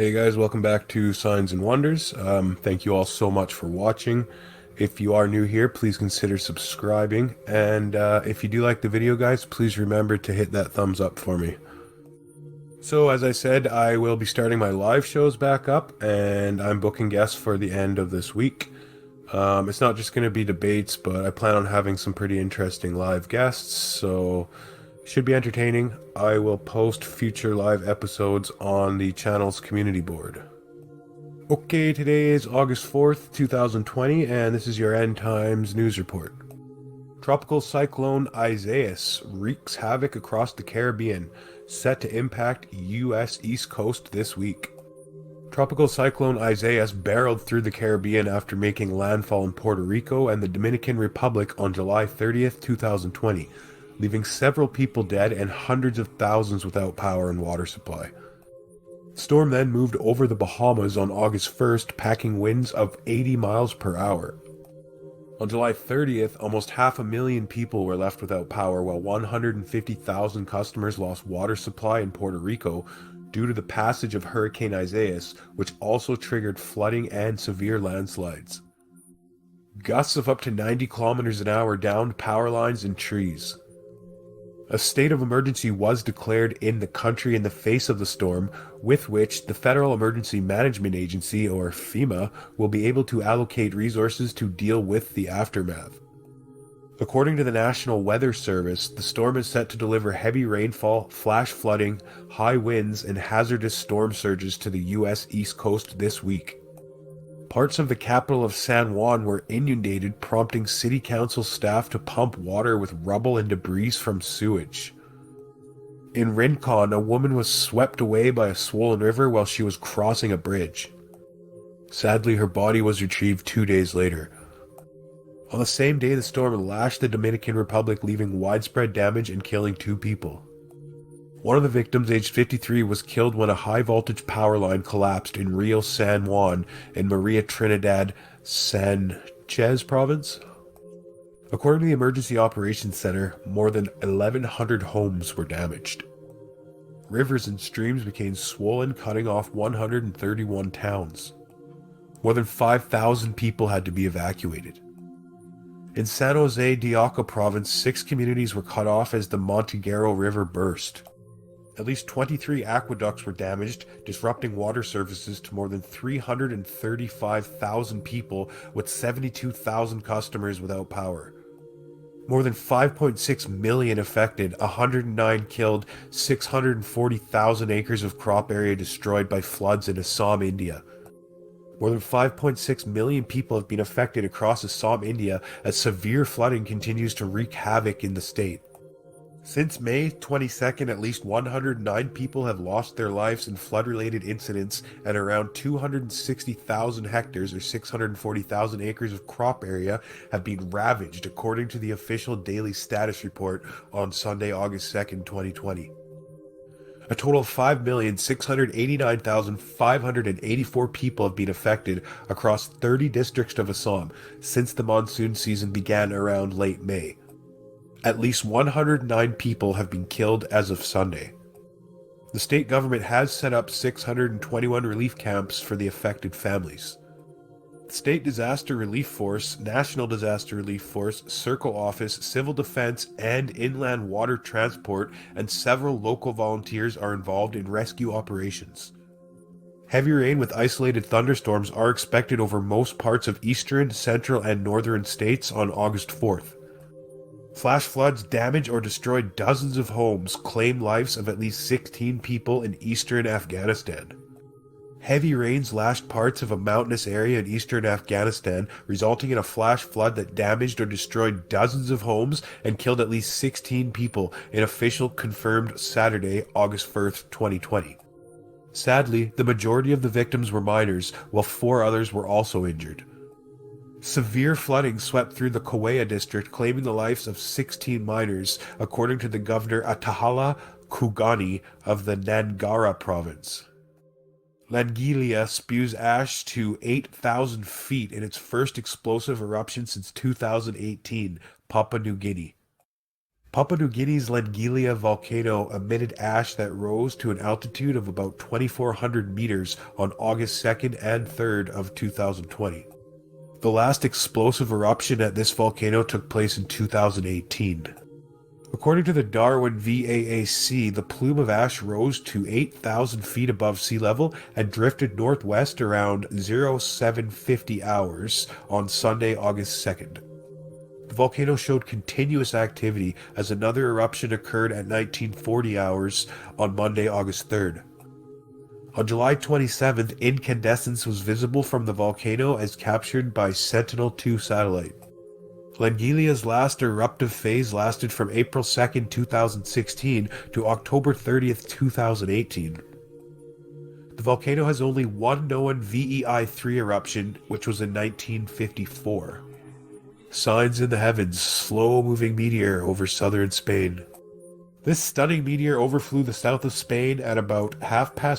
Hey guys, welcome back to Signs and Wonders. Thank you all so much for watching. If you are new here, please consider subscribing. And if you do like the video, guys, please remember to hit that thumbs up for me. So, as I said, I will be starting my live shows back up, and I'm booking guests for the end of this week. It's not just going to be debates, but I plan on having some pretty interesting live guests, so should be entertaining. I will post future live episodes on the channel's community board. Okay, today is August 4th, 2020, and this is your End Times news report. Tropical Cyclone Isaias wreaks havoc across the Caribbean, set to impact U.S. East Coast this week. Tropical Cyclone Isaias barreled through the Caribbean after making landfall in Puerto Rico and the Dominican Republic on July 30th, 2020, leaving several people dead and hundreds of thousands without power and water supply. The storm then moved over the Bahamas on August 1st, packing winds of 80 miles per hour. On July 30th, almost 500,000 people were left without power, while 150,000 customers lost water supply in Puerto Rico due to the passage of Hurricane Isaias, which also triggered flooding and severe landslides. Gusts of up to 90 kilometers an hour downed power lines and trees. A state of emergency was declared in the country in the face of the storm, with which the Federal Emergency Management Agency, or FEMA, will be able to allocate resources to deal with the aftermath. According to the National Weather Service, the storm is set to deliver heavy rainfall, flash flooding, high winds, and hazardous storm surges to the U.S. East Coast this week. Parts of the capital of San Juan were inundated, prompting city council staff to pump water with rubble and debris from sewage. In Rincon, a woman was swept away by a swollen river while she was crossing a bridge. Sadly, her body was retrieved 2 days later. On the same day, the storm lashed the Dominican Republic, leaving widespread damage and killing 2 people. One of the victims, aged 53, was killed when a high-voltage power line collapsed in Rio San Juan in Maria Trinidad Sanchez province. According to the Emergency Operations Center, more than 1,100 homes were damaged. Rivers and streams became swollen, cutting off 131 towns. More than 5,000 people had to be evacuated. In San Jose de Oca province, 6 communities were cut off as the Montiguero River burst. At least 23 aqueducts were damaged, disrupting water services to more than 335,000 people, with 72,000 customers without power. More than 5.6 million affected, 109 killed, 640,000 acres of crop area destroyed by floods in Assam, India. More than 5.6 million people have been affected across Assam, India, as severe flooding continues to wreak havoc in the state. Since May 22nd, at least 109 people have lost their lives in flood-related incidents, and around 260,000 hectares, or 640,000 acres of crop area, have been ravaged, according to the official daily status report on Sunday, August 2nd, 2020. A total of 5,689,584 people have been affected across 30 districts of Assam since the monsoon season began around late May. At least 109 people have been killed as of Sunday. The state government has set up 621 relief camps for the affected families. The State Disaster Relief Force, National Disaster Relief Force, Circle Office, Civil Defense, and Inland Water Transport, and several local volunteers are involved in rescue operations. Heavy rain with isolated thunderstorms are expected over most parts of eastern, central, and northern states on August 4th. Flash floods damage or destroy dozens of homes, claim lives of at least 16 people in eastern Afghanistan. Heavy rains lashed parts of a mountainous area in eastern Afghanistan, resulting in a flash flood that damaged or destroyed dozens of homes and killed at least 16 people, an official confirmed Saturday, August 1st, 2020. Sadly, the majority of the victims were minors, while 4 others were also injured. Severe flooding swept through the Kauai district, claiming the lives of 16 minors, according to the governor Atahala Kugani of the Nangara province. Langilia spews ash to 8,000 feet in its first explosive eruption since 2018, Papua New Guinea. Papua New Guinea's Lengilia volcano emitted ash that rose to an altitude of about 2,400 meters on August 2nd and 3rd of 2020. The last explosive eruption at this volcano took place in 2018. According to the Darwin VAAC, the plume of ash rose to 8,000 feet above sea level and drifted northwest around 0750 hours on Sunday, August 2nd. The volcano showed continuous activity as another eruption occurred at 1940 hours on Monday, August 3rd. On July 27th, incandescence was visible from the volcano as captured by Sentinel-2 satellite. Lengilia's last eruptive phase lasted from April 2nd, 2016 to October 30th, 2018. The volcano has only one known VEI-3 eruption, which was in 1954. Signs in the heavens, slow-moving meteor over southern Spain. This stunning meteor overflew the south of Spain at about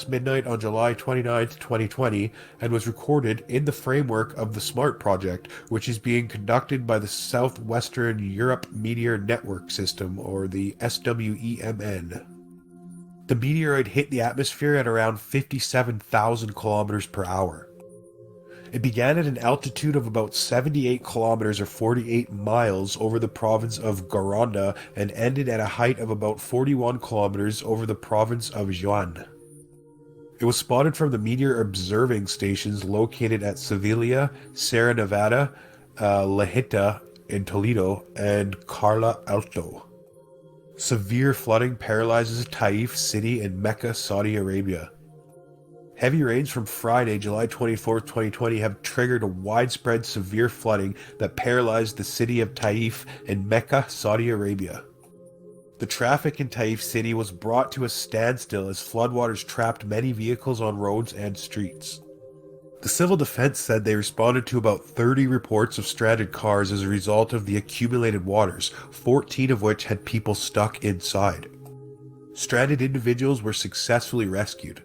midnight on July 29, 2020, and was recorded in the framework of the SMART project, which is being conducted by the Southwestern Europe Meteor Network System, or the SWEMN. The meteoroid hit the atmosphere at around 57,000 kilometers per hour. It began at an altitude of about 78 kilometers or 48 miles over the province of Garanda and ended at a height of about 41 kilometers over the province of Jaén. It was spotted from the meteor observing stations located at Sevilla, Sierra Nevada, La Hita in Toledo, and Carla Alto. Severe flooding paralyzes Taif city in Mecca, Saudi Arabia. Heavy rains from Friday, July 24, 2020 have triggered a widespread severe flooding that paralyzed the city of Taif in Mecca, Saudi Arabia. The traffic in Taif City was brought to a standstill as floodwaters trapped many vehicles on roads and streets. The civil defense said they responded to about 30 reports of stranded cars as a result of the accumulated waters, 14 of which had people stuck inside. Stranded individuals were successfully rescued.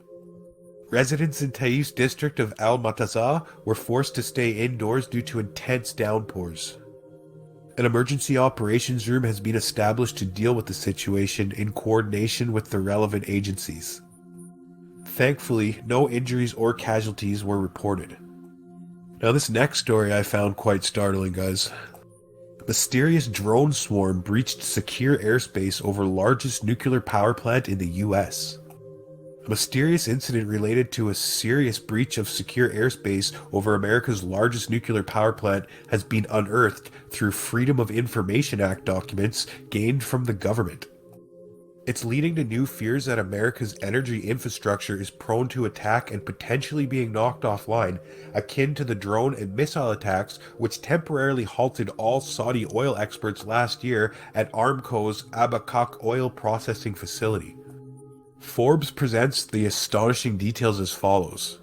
Residents in Taif's district of Al-Mataza were forced to stay indoors due to intense downpours. An emergency operations room has been established to deal with the situation in coordination with the relevant agencies. Thankfully, no injuries or casualties were reported. Now this next story I found quite startling, guys. Mysterious drone swarm breached secure airspace over largest nuclear power plant in the US. A mysterious incident related to a serious breach of secure airspace over America's largest nuclear power plant has been unearthed through Freedom of Information Act documents gained from the government. It's leading to new fears that America's energy infrastructure is prone to attack and potentially being knocked offline, akin to the drone and missile attacks which temporarily halted all Saudi oil exports last year at Aramco's Abaqaiq oil processing facility. Forbes presents the astonishing details as follows.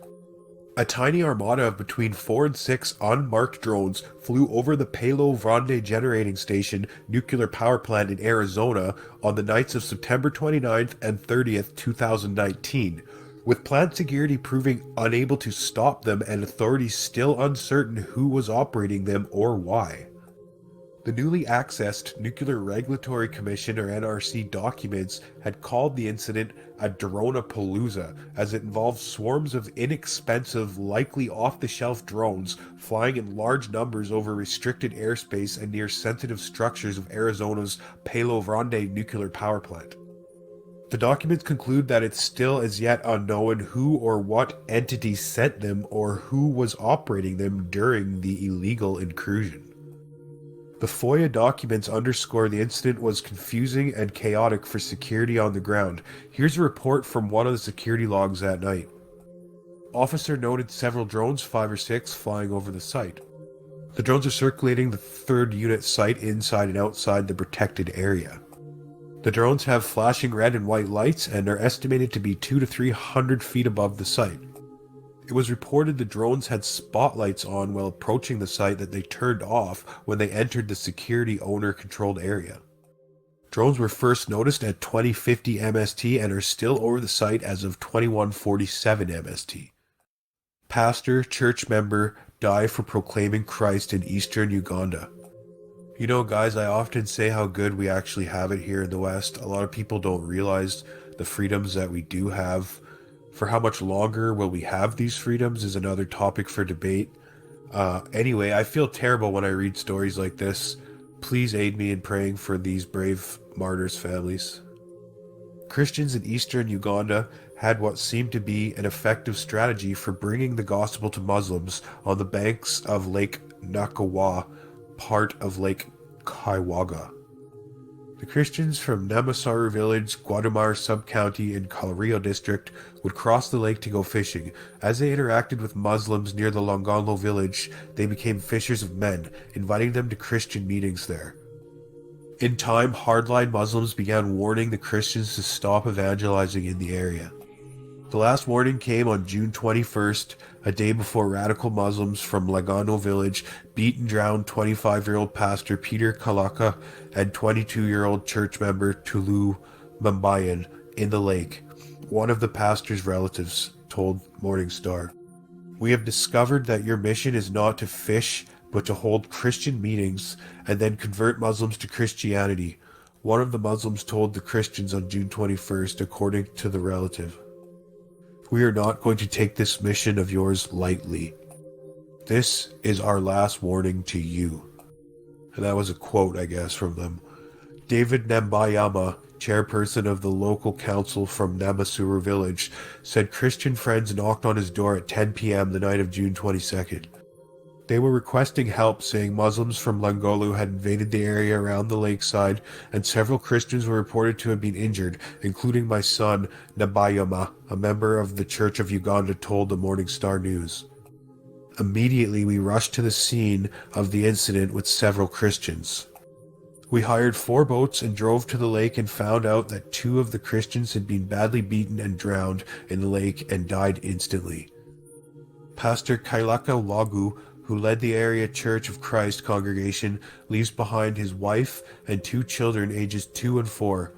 A tiny armada of between 4 and 6 unmarked drones flew over the Palo Grande Generating Station nuclear power plant in Arizona on the nights of September 29th and 30th, 2019, with plant security proving unable to stop them and authorities still uncertain who was operating them or why. The newly accessed Nuclear Regulatory Commission or NRC documents had called the incident a Dronapalooza, as it involved swarms of inexpensive, likely off-the-shelf drones flying in large numbers over restricted airspace and near sensitive structures of Arizona's Palo Grande nuclear power plant. The documents conclude that it's still as yet unknown who or what entity sent them or who was operating them during the illegal intrusion. The FOIA documents underscore the incident was confusing and chaotic for security on the ground. Here's a report from one of the security logs that night. Officer noted several drones, 5 or 6, flying over the site. The drones are circulating the 3rd unit site inside and outside the protected area. The drones have flashing red and white lights and are estimated to be 200 to 300 feet above the site. It was reported the drones had spotlights on while approaching the site that they turned off when they entered the security owner-controlled area. Drones were first noticed at 2050 MST and are still over the site as of 2147 MST. Pastor, church member, die for proclaiming Christ in eastern Uganda. You know, guys, I often say how good we actually have it here in the West. A lot of people don't realize the freedoms that we do have. For how much longer will we have these freedoms is another topic for debate. Anyway, I feel terrible when I read stories like this. Please aid me in praying for these brave martyrs' families. Christians in eastern Uganda had what seemed to be an effective strategy for bringing the gospel to Muslims on the banks of Lake Nakawa, part of Lake Kaiwaga. The Christians from Namasaru village, Guadamar sub-county in Calrio district would cross the lake to go fishing. As they interacted with Muslims near the Longonlo village, they became fishers of men, inviting them to Christian meetings there. In time, hardline Muslims began warning the Christians to stop evangelizing in the area. The last warning came on June 21st, a day before radical Muslims from Lagano village beat and drowned 25-year-old pastor Peter Kalaka and 22-year-old church member Tulu Mambayan in the lake. One of the pastor's relatives told Morning Star, "We have discovered that your mission is not to fish, but to hold Christian meetings and then convert Muslims to Christianity," one of the Muslims told the Christians on June 21st, according to the relative. "We are not going to take this mission of yours lightly. This is our last warning to you." And that was a quote, I guess, from them. David Nambayama, chairperson of the local council from Namasuru village, said Christian friends knocked on his door at 10 p.m. the night of June 22nd. They were requesting help, saying Muslims from Langolu had invaded the area around the lakeside, and several Christians were reported to have been injured, including my son, Nabayama, a member of the Church of Uganda, told the Morning Star News. Immediately, we rushed to the scene of the incident with several Christians. We hired 4 boats and drove to the lake and found out that 2 of the Christians had been badly beaten and drowned in the lake and died instantly. Pastor Kailaka Lagu, who led the area Church of Christ congregation, leaves behind his wife and 2 children ages 2 and 4.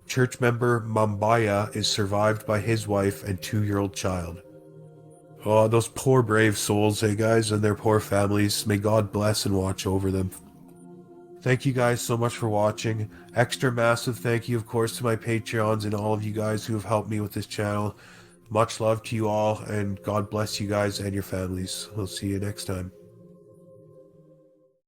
Church member Mambaya is survived by his wife and 2-year-old child. Oh, those poor brave souls, hey guys, and their poor families. May God bless and watch over them. Thank you guys so much for watching. Extra massive thank you, of course, to my Patreons and all of you guys who have helped me with this channel. Much love to you all, and God bless you guys and your families. We'll see you next time.